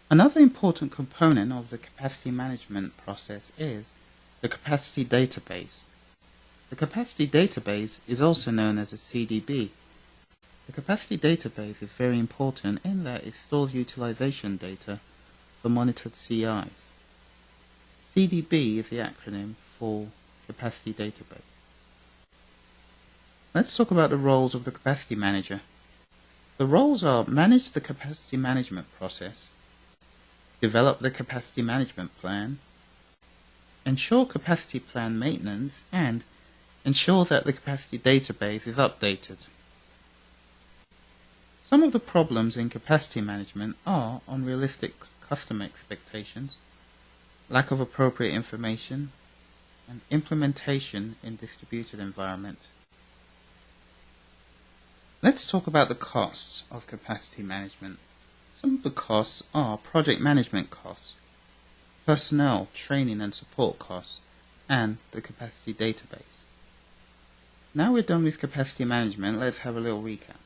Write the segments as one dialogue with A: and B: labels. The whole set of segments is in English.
A: Another important component of the capacity management process is the capacity database. The capacity database is also known as a CDB. The capacity database is very important in that it stores utilization data for monitored CIs. CDB is the acronym for Capacity Database. Let's talk about the roles of the capacity manager. The roles are manage the capacity management process, develop the capacity management plan, ensure capacity plan maintenance, and ensure that the capacity database is updated. Some of the problems in capacity management are unrealistic customer expectations, lack of appropriate information, and implementation in distributed environments. Let's talk about the costs of capacity management. Some of the costs are project management costs, personnel, training and support costs, and the capacity database. Now we're done with capacity management, let's have a little recap.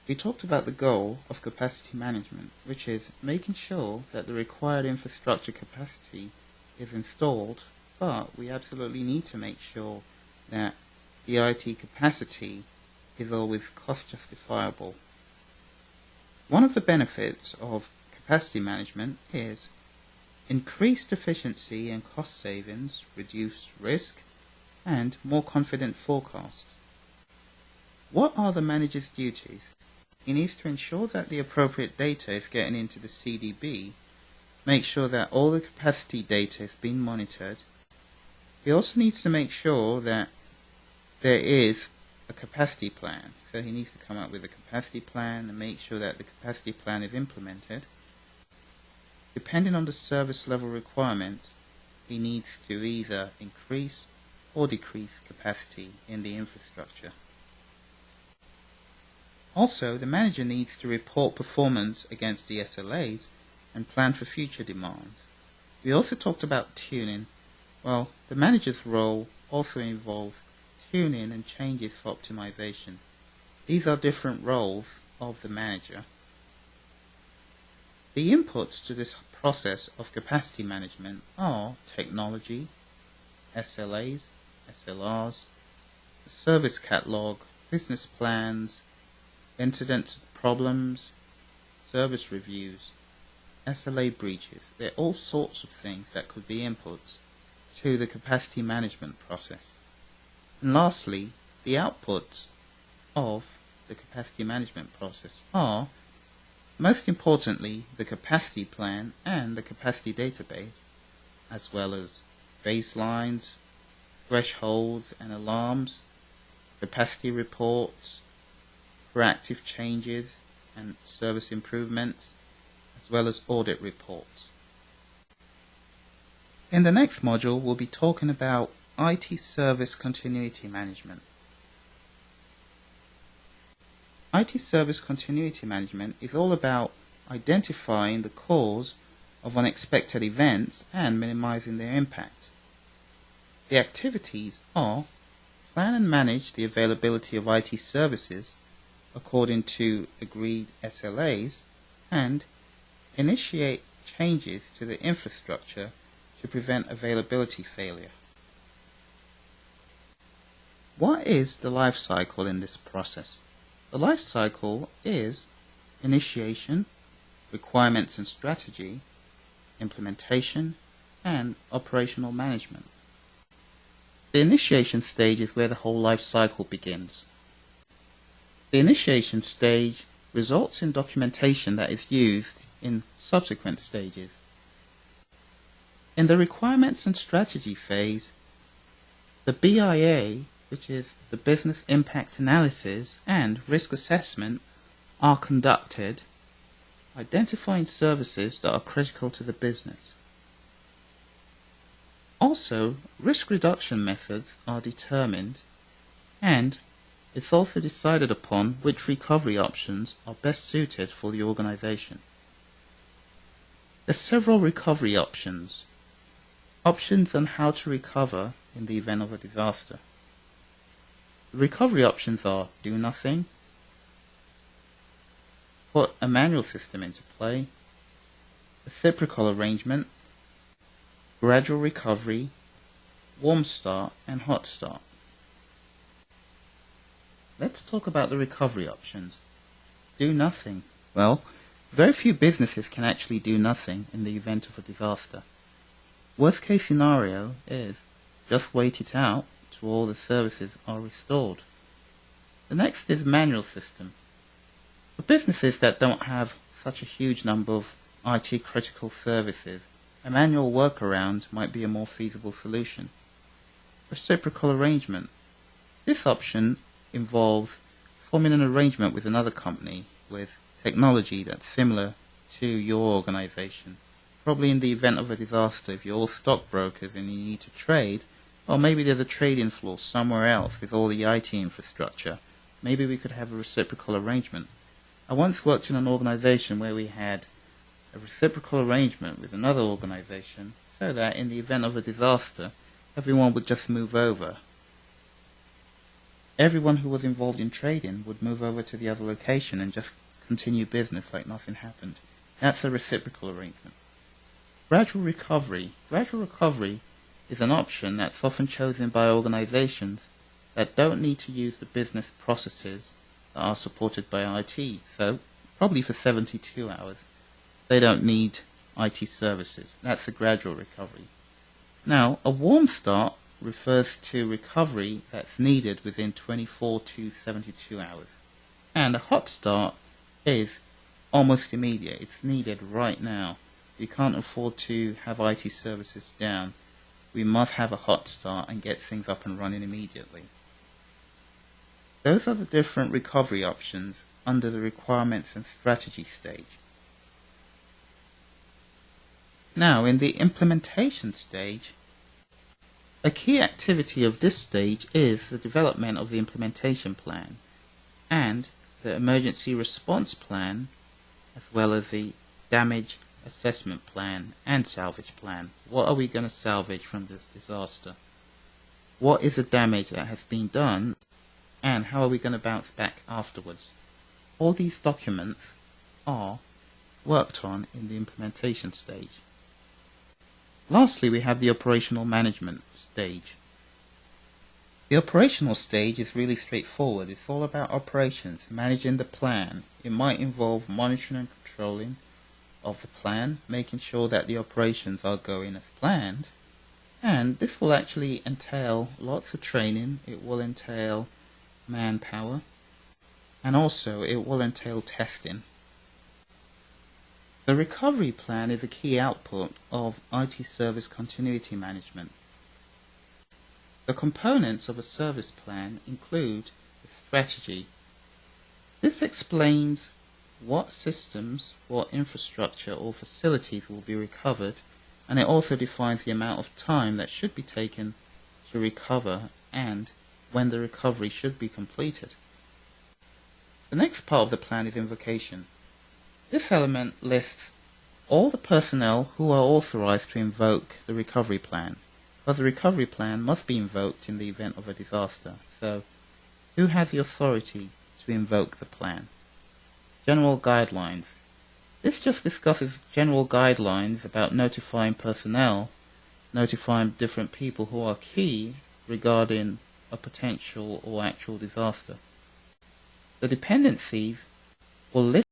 A: We talked about the goal of capacity management, which is making sure that the required infrastructure capacity is installed, but we absolutely need to make sure that the IT capacity is always cost justifiable. One of the benefits of capacity management is increased efficiency and cost savings, reduced risk, and more confident forecast. What are the manager's duties? He needs to ensure that the appropriate data is getting into the CDB, make sure that all the capacity data is being monitored. He also needs to make sure that there is a capacity plan. So he needs to come up with a capacity plan and make sure that the capacity plan is implemented. Depending on the service level requirements, he needs to either increase or decrease capacity in the infrastructure. Also, the manager needs to report performance against the SLAs and plan for future demands. We also talked about tuning. Well, the manager's role also involves tuning and changes for optimization. These are different roles of the manager. The inputs to this process of capacity management are technology, SLAs, SLRs, the service catalog, business plans, incidents, problems, service reviews, SLA breaches. There are all sorts of things that could be inputs to the capacity management process. And lastly, the outputs of the capacity management process are, most importantly, the capacity plan and the capacity database, as well as baselines, thresholds and alarms, capacity reports, proactive changes and service improvements, as well as audit reports. In the next module, we'll be talking about IT service continuity management. IT service continuity management is all about identifying the cause of unexpected events and minimizing their impact. The activities are plan and manage the availability of IT services according to agreed SLAs, and initiate changes to the infrastructure to prevent availability failure. What is the life cycle in this process? The life cycle is initiation, requirements and strategy, implementation, and operational management. The initiation stage is where the whole life cycle begins. The initiation stage results in documentation that is used in subsequent stages. In the requirements and strategy phase, the BIA, which is the business impact analysis and risk assessment, are conducted, identifying services that are critical to the business. Also, risk reduction methods are determined, and it's also decided upon which recovery options are best suited for the organization. There are several recovery options on how to recover in the event of a disaster. The recovery options are do nothing, put a manual system into play, reciprocal arrangement, gradual recovery, warm start, and hot start. Let's talk about the recovery options. Do nothing. Well, very few businesses can actually do nothing in the event of a disaster. Worst case scenario is just wait it out till all the services are restored. The next is manual system. For businesses that don't have such a huge number of IT critical services, a manual workaround might be a more feasible solution. Reciprocal arrangement. This option involves forming an arrangement with another company with technology that's similar to your organization. Probably in the event of a disaster, if you're all stockbrokers and you need to trade, or maybe there's a trading floor somewhere else with all the IT infrastructure, maybe we could have a reciprocal arrangement. I once worked in an organization where we had a reciprocal arrangement with another organization so that in the event of a disaster, everyone would just move over. Everyone who was involved in trading would move over to the other location and just continue business like nothing happened. That's a reciprocal arrangement. Gradual recovery. Gradual recovery is an option that's often chosen by organizations that don't need to use the business processes that are supported by IT. So, probably for 72 hours, they don't need IT services. That's a gradual recovery. Now, a warm start refers to recovery that's needed within 24 to 72 hours. And a hot start is almost immediate. It's needed right now. We can't afford to have IT services down. We must have a hot start and get things up and running immediately. Those are the different recovery options under the requirements and strategy stage. Now, in the implementation stage, a key activity of this stage is the development of the implementation plan and the emergency response plan, as well as the damage assessment plan and salvage plan. What are we going to salvage from this disaster? What is the damage that has been done, and how are we going to bounce back afterwards? All these documents are worked on in the implementation stage. Lastly, we have the operational management stage. The operational stage is really straightforward. It's all about operations, managing the plan. It might involve monitoring and controlling of the plan, making sure that the operations are going as planned. And this will actually entail lots of training. It will entail manpower, and also it will entail testing. The recovery plan is a key output of IT service continuity management. The components of a service plan include the strategy. This explains what systems, what infrastructure or facilities will be recovered, and it also defines the amount of time that should be taken to recover and when the recovery should be completed. The next part of the plan is invocation. This element lists all the personnel who are authorized to invoke the recovery plan, because the recovery plan must be invoked in the event of a disaster. So, who has the authority to invoke the plan? General guidelines. This just discusses general guidelines about notifying personnel, notifying different people who are key regarding a potential or actual disaster. The dependencies will list